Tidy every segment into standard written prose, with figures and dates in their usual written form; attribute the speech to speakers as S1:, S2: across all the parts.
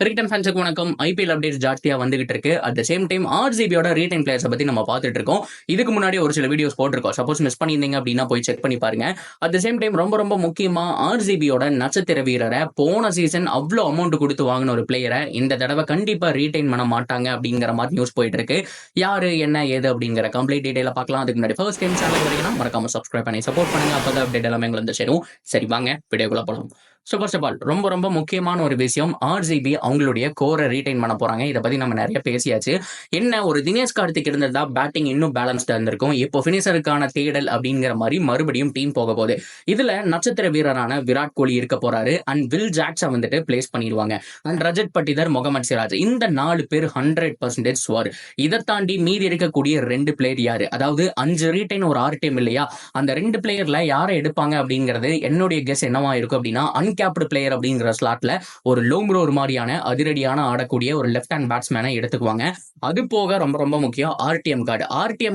S1: Cricket and ஃபேன்ஸுக்கு வணக்கம். IPL updates ஜாஸ்தியா வந்துகிட்டு இருக்கு. அட் த சேம் டைம் ஆர்சிபியோட ரீடைன் பிளேயர்ஸை பத்தி நம்ம பார்த்துட்டு இருக்கோம். இதுக்கு முன்னாடி ஒரு சில வீடியோஸ் போட்டிருக்கோம். சப்போஸ் மிஸ் பண்ணியிருந்தீங்க அப்படின்னா போய் செக் பண்ணி பாருங்க. அட் த சேம் டைம் ரொம்ப முக்கியமா ஆர்சிபியோட நட்சத்திர வீரரை போன சீசன் அவ்வளோ அமௌண்ட் கொடுத்து வாங்கின ஒரு பிளேயரை இந்த தடவை கண்டிப்பா ரீடைன் பண்ண மாட்டாங்க அப்படிங்கிற மாதிரி நியூஸ் போயிட்டு இருக்கு. யாரு என்ன ஏது அப்படிங்கிற கம்ப்ளீட் டீடைல பார்க்கலாம். அதுக்கு முன்னாடி ஃபர்ஸ்ட் டைம் சேனல் வரீங்கன்னா மறக்காம சப்ஸ்கிரைப் பண்ணி சப்போர்ட் பண்ணுங்க. அப்பதான் அப்டேட் எல்லாமே எங்களுக்கு வந்து சேரும். சரி வாங்க வீடியோக்குள்ள போகலாம். ஸோ ஃபர்ஸ்ட் ஆஃப் ஆல் ரொம்ப முக்கியமான ஒரு விஷயம், ஆர்சிபி அவங்களுடைய கோரை ரீடைன் பண்ண போறாங்க. இதை பத்தி நம்ம நிறைய பேசியாச்சு. என்ன ஒரு தினேஷ் கார்த்திக் இருந்ததா பேட்டிங் இன்னும் பேலன்ஸ்டா இருந்திருக்கும். இப்போ பினிஷருக்கான தேடல் அப்படிங்கிற மாதிரி மறுபடியும் டீம் போக போகுது. இதுல நட்சத்திர வீரரான விராட் கோலி இருக்க போறாரு அண்ட் வில் ஜாக்ஸை வந்துட்டு பிளேஸ் பண்ணிடுவாங்க. அண்ட் ரஜத் பட்டிதர், முகமது சிராஜ், இந்த 4 பேர் 100% ஸ்வர். இதை தாண்டி மீதி இருக்கக்கூடிய 2 பிளேயர் யாரு, அதாவது 5 ரீடைன் ஒரு 6 டீம் இல்லையா, அந்த 2 பிளேயர்ல யாரை எடுப்பாங்க அப்படிங்கிறது என்னுடைய கெஸ் என்னவா இருக்கும் அப்படின்னா, அன்கேப்டு பிளேயர் அப்படிங்கிற ஸ்லாட்ல ஒரு லோம்ரோர் மாதிரியான அதிரடியான ஆடக்கூடிய ஒரு லெஃப்ட் ஹேண்ட் பேட்ஸ்மேனை எடுத்துக்குவாங்க. அது போக ரொம்ப முக்கியம் RTM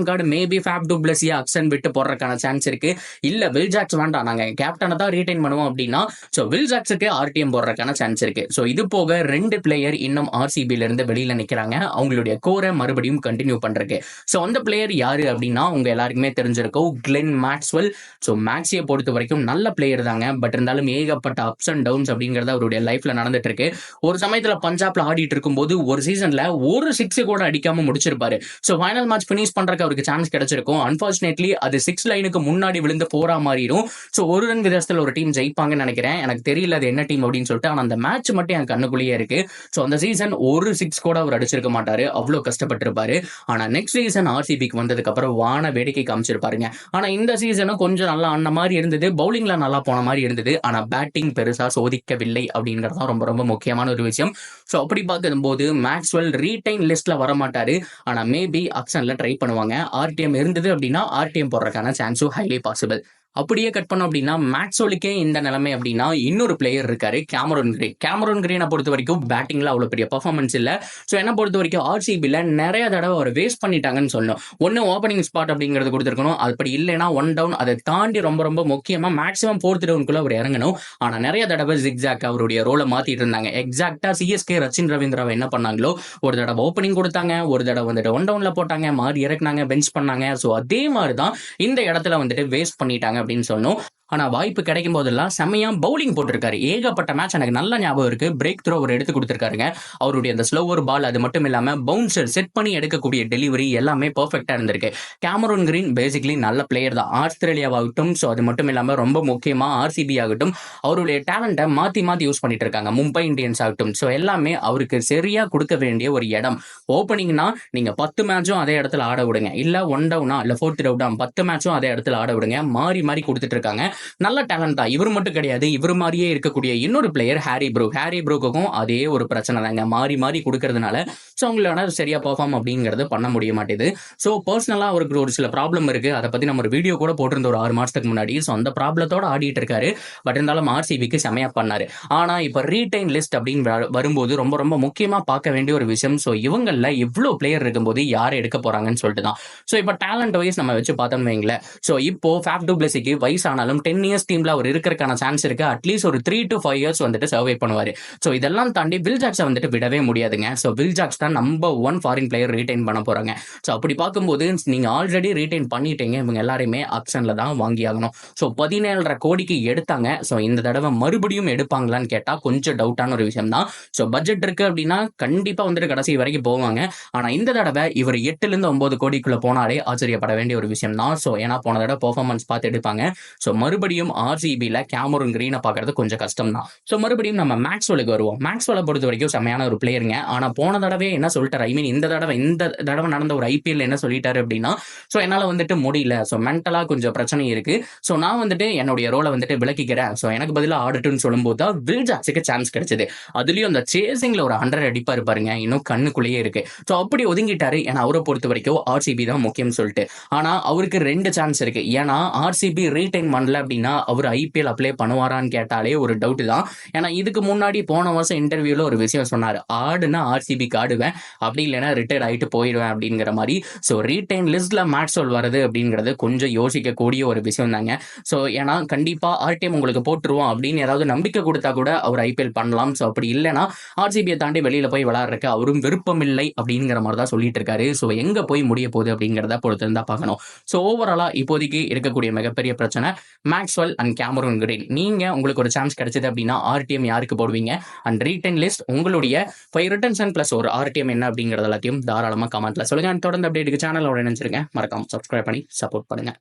S1: card maybe Faf du பிளஸியா அக்சன் விட்டு போடுறதுக்கான சான்ஸ் இருக்கு. இல்ல வில் ஜாக்ஸ் வேண்டாம், நாங்க கேப்டனை தான் ரீடைன் பண்ணுவோம் அப்படின்னா ஸோ வில் ஜாக்ஸுக்கு ஆர்டிஎம் போடுறதுக்கான சான்ஸ் இருக்கு. ஸோ இது போக 2 பிளேயர் இன்னும் ஆர்சிபில இருந்து வெளியில நிக்கிறாங்க, அவங்களுடைய கோரை மறுபடியும் கண்டினியூ பண்றதுக்கு. ஸோ அந்த பிளேயர் யாரு அப்படின்னா உங்க எல்லாருக்குமே தெரிஞ்சிருக்கும், கிளென் மேக்ஸ்வெல். ஸோ மேக்ஸியை பொறுத்த வரைக்கும் நல்ல பிளேயர் தாங்க, பட் இருந்தாலும் ஏகப்பட்ட அப்ஸ் அண்ட் டவுன்ஸ் அப்படிங்கறது அவருடைய லைஃப்ல நடந்துட்டு இருக்கு. ஒரு சமயத்துல பஞ்சாப்ல ஆடிட்டு இருக்கும்போது ஒரு சீசன்ல ஒரு 6 கூட அடிக்காம முடிச்சிருப்பாரு. சோ ஃபைனல் மேட்ச் பினிஷ் பண்றதுக்கு அவருக்கு சான்ஸ் கிடைச்சிருக்கும். அன்பார்ச்சுனேட்லி அது 6 லைனுக்கு முன்னாடி விழுந்து போற மாதிரியும். சோ ஒரு ரன் வித்தியாசத்துல ஒரு டீம் ஜெயிப்பாங்கன்னு நினைக்கிறேன். எனக்கு தெரியல அது என்ன டீம் அப்படின்னு சொல்லிட்டு. ஆனா அந்த மேட்ச் மட்டும் என் கண்ணுக்குள்ளேயே இருக்கு. சோ அந்த சீசன் ஒரு 6 கூட அவர் அடிச்சிருக்க மாட்டாரு, அவ்வளவு கஷ்டப்பட்டிருப்பாரு. ஆனா நெக்ஸ்ட் சீசன் ஆர்சிபிக்கு வந்ததுக்கு அப்புறம் வான வேடிக்கை காமிச்சிருப்பாருங்க. ஆனா இந்த சீசனும் கொஞ்சம் நல்லா ஆன மாதிரி இருந்தது, பவுலிங்ல நல்லா போன மாதிரி இருந்தது. ஆனா பேட்டிங் பெருசா சோதிக்கவில்லை அப்படிங்கறது ரொம்ப முக்கியமான ஒரு விஷயம். சோ அப்படி பார்க்கும்போது மேக்ஸ்வெல் ரீடைன் லிஸ்ட்ல வர மாட்டாரு. ஆனா மேபி ஆக்ஷன்ல ட்ரை பண்ணுவாங்க. ஆர்டிஎம் இருந்தது அப்படின்னா ஆர்டிஎம் போடுறதுக்கான சான்ஸும் ஹைலி பாசிபிள். அப்படியே கட் பண்ணோம் அப்படின்னா மேக்ஸ்வெலுக்கே இந்த நிலைமை அப்படின்னா இன்னொரு பிளேயர் இருக்காரு, கேமரூன் கிரீனை பொறுத்த வரைக்கும் பேட்டிங்ல அவ்வளவு பெரிய பர்ஃபார்மன்ஸ் இல்ல. ஸோ என்ன பொறுத்த வரைக்கும் ஆர்சிபில நிறைய தடவை அவர் வேஸ்ட் பண்ணிட்டாங்கன்னு சொல்லணும். ஒன்னு ஓப்பனிங் ஸ்பாட் அப்படிங்கிறது கொடுத்துருக்கணும், அப்படி இல்லைன்னா 1 டவுன். அதை தாண்டி ரொம்ப முக்கியமா மேக்ஸிமம் 4th டவுனுக்குள்ள அவர் இறங்கணும். ஆனா நிறைய தடவை ஜிக்ஸாக் அவருடைய ரோலை மாத்திட்டு இருந்தாங்க. எக்ஸாக்டா சிஎஸ்கே ரச்சின் ரவீந்திராவை என்ன பண்ணாங்களோ, ஒரு தடவை ஓப்பனிங் கொடுத்தாங்க, ஒரு தடவை வந்துட்டு 1 டவுன்ல போட்டாங்க, மாறி இறக்குனாங்க, பெஞ்ச் பண்ணாங்க. ஸோ அதே மாதிரிதான் இந்த இடத்துல வந்துட்டு வேஸ்ட் பண்ணிட்டாங்க அப்படின்னு சொல்லணும். ஆனா வாய்ப்பு கிடைக்கும் போதெல்லாம் செம்மையா பவுலிங் போட்டிருக்காரு. ஏகப்பட்ட மேட்ச் எனக்கு நல்ல ஞாபகம் இருக்கு. பிரேக் த்ரோ அவர் எடுத்து கொடுத்திருக்காருங்க. அவருடைய அந்த ஸ்லோவர் பால், அது மட்டும் இல்லாம பவுன்சர் செட் பண்ணி எடுக்கக்கூடிய டெலிவரி எல்லாமே பெர்ஃபெக்ட்டா இருந்திருக்கு. கேமரூன் கிரீன் பேசிக்கலி நல்ல பிளேயர் தான், ஆஸ்திரேலியாவாகட்டும். ஸோ அது மட்டும் இல்லாம ரொம்ப முக்கியமா ஆர்சிபி ஆகட்டும், அவருடைய டேலண்ட்டை மாத்தி ஊஸ் பண்ணிட்டு இருக்காங்க. மும்பை இந்தியன்ஸ் ஆகட்டும், ஸோ எல்லாமே அவருக்கு சரியா கொடுக்க வேண்டிய ஒரு இடம். ஓப்பனிங்னா நீங்க 10 மேட்சும் அதே இடத்துல ஆட விடுங்க, இல்ல 1 டவுனா இல்ல 4th டவுனா 10 மேட்சும் அதே இடத்துல ஆட விடுங்க. மாறி கொடுத்துட்டு இருக்காங்க. நல்ல டேலண்ட் தான். இவர் மட்டும் கிடையாது, இவர் மாதிரியே இருக்கக்கூடிய இன்னொரு பிளேயர் ஹாரி ப்ரூக்கும் அதே ஒரு பிரச்சனை தாங்க. மாறி கொடுக்கறதுனால ஸோ அவங்களோட சரியா பெர்ஃபார்ம் அப்படிங்கிறது பண்ண முடிய மாட்டேது. ஸோ பர்சனலா அவருக்கு ஒரு சில ப்ராப்ளம் இருக்கு. அதை பத்தி நம்ம ஒரு வீடியோ கூட போட்டிருந்த ஒரு 6 மாசத்துக்கு முன்னாடி. ஸோ அந்த ப்ராப்ளத்தோட ஆடிட்டு இருக்காரு. பட் இருந்தாலும் ஆர்சிபிக்கு செமையா பண்ணாரு. ஆனா இப்ப ரீடைன் லிஸ்ட் அப்படின்னு வரும்போது ரொம்ப முக்கியமா பார்க்க வேண்டிய ஒரு விஷயம், ஸோ இவங்கள இவ்வளவு பிளேயர் இருக்கும்போது யாரை எடுக்க போறாங்கன்னு சொல்லிட்டு தான். ஸோ இப்போ டேலண்ட் வைஸ் நம்ம வச்சு பார்த்தோம்னு வைங்களேன். ஸோ இப்போ ஃபேப் டு பிளஸிக்கு வயசானாலும் 10 இயர்ஸ் டீம்ல அவர் இருக்கிறதுக்கான சான்ஸ் இருக்கு. அட்லீஸ்ட் ஒரு 3 to 5 இயர்ஸ் வந்துட்டு சர்வை பண்ணுவாரு. ஸோ இதெல்லாம் தாண்டி வில் ஜாக்ஸை வந்துட்டு விடவே முடியாதுங்க. ஸோ வில் ஜாக்ஸ் தான் நம்பர் 1 ஃபாரின் பிளேயர் ரீடைன் பண்ண போறாங்க. ஸோ அப்படி பார்க்கும்போது நீங்க ஆல்ரெடி ரீடைன் பண்ணிட்டீங்க, இவங்க எல்லாருமே ஆக்ஷன்ல தான் வாங்கி ஆகணும். ஸோ 17.5 கோடிக்கு எடுத்தாங்க. ஸோ இந்த தடவை மறுபடியும் எடுப்பாங்களான்னு கேட்டா கொஞ்சம் டவுட்டான ஒரு விஷயம் தான். ஸோ பட்ஜெட் இருக்கு அப்படின்னா கண்டிப்பா வந்துட்டு கடைசி வரைக்கும் போவாங்க. ஆனா இந்த தடவை இவர் 8 to 9 கோடிக்குள்ள போனாலே ஆச்சரியப்பட வேண்டிய ஒரு விஷயம் தான். ஸோ ஏன்னா போன தடவை பெர்ஃபார்மன்ஸ் பார்த்து எடுப்பாங்க. ஸோ மறுபடியும் ஆர்சிபில கேமரூன் கிரீனை பார்க்கறது கொஞ்சம் கஷ்டம் தான். ஸோ மறுபடியும் நம்ம மேக்ஸ்வெலுக்கு வருவோம். மேக்ஸ்வெலை பொறுத்த வரைக்கும் செம்மையான ஒரு பிளேயருங்க. ஆனா போன தடவை என்ன சொல்லிட்டாரு, ஐ மீன் இந்த தடவை நடந்த ஒரு ஐபிஎல் என்ன சொல்லிட்டாரு அப்படின்னா, ஸோ என்னால வந்துட்டு முடியல, ஸோ மென்டலா கொஞ்சம் பிரச்சனை இருக்கு, ஸோ நான் வந்துட்டு என்னுடைய ரோலை வந்துட்டு விலக்கிக்கிறேன், ஸோ எனக்கு பதிலாக ஆடட்டுன்னு சொல்லும்போது தான் வில் ஜாக்ஸுக்கு சான்ஸ் கிடைச்சது. அதுலயும் அந்த சேசிங்ல ஒரு 100 அடிப்பா இருப்பாருங்க, இன்னும் கண்ணுக்குள்ளேயே இருக்கு. ஸோ அப்படி ஒதுங்கிட்டாரு. ஏன்னா அவரை பொறுத்த வரைக்கும் ஆர்சிபி தான் முக்கியம் சொல்லிட்டு. ஆனா அவருக்கு 2 சான்ஸ் இருக்கு. ஏன்னா ஆர்சிபி ரீடைன் பண்ணல அப்படின்னா அவர் ஐபிஎல் அப்ளை பண்ணுவாரான்னு கேட்டாலே ஒரு டவுட் தான். ஏன்னா இதுக்கு முன்னாடி போன வருஷம் இன்டர்வியூல ஒரு விஷயம் சொன்னார், ஆடுனா ஆர்சிபிக்கு ஆடுவேன், அப்படி இல்லைன்னா ரிட்டையர்ட் ஆகிட்டு போயிடுவேன் அப்படிங்கிற மாதிரி. ஸோ ரீடைன் லிஸ்ட்ல மேக்ஸ்வெல் வருது அப்படிங்கிறது கொஞ்சம் யோசிக்கக்கூடிய ஒரு விஷயம் தாங்க. ஸோ ஏன்னா கண்டிப்பா ஆர்டிஎம் உங்களுக்கு போட்டுருவோம் அப்படின்னு ஏதாவது நம்பிக்கை கொடுத்தா கூட அவர் ஐபிஎல் பண்ணலாம். ஸோ அப்படி இல்லைன்னா ஆர்சிபியை தாண்டி வெளியில போய் விளையாடுறதுக்கு அவரும் விருப்பம் இல்லை அப்படிங்கிற மாதிரி தான் சொல்லிட்டு இருக்காரு. ஸோ எங்க போய் முடிய போகுது அப்படிங்கிறத பொறுத்து இருந்தா பார்க்கணும். ஸோ ஓவராலா இப்போதைக்கு இருக்கக்கூடிய மிகப்பெரிய பிரச்சனை மேக்ஸ்வெல் அண்ட் கேமரூன் கிரீன். நீங்க உங்களுக்கு ஒரு சான்ஸ் கிடைச்சது அப்படின்னா ஆர்டிஎம் யாருக்கு போடுவீங்க? அண்ட் ரீட்டன் லிஸ்ட் உங்களுடைய 5 ரிட்டன்ஸ் அண்ட் பிளஸ் ஒரு ஆர்டிஎம் என்ன அப்படிங்கிறது எல்லாத்தையும் தாராளமா கமெண்ட்ல சொல்லுங்க. தொடர்ந்து அப்டேட்டுக்கு சேனலோட நினைச்சிருங்க. மறக்காம சப்ஸ்கிரைப் பண்ணி சப்போர்ட் பண்ணுங்க.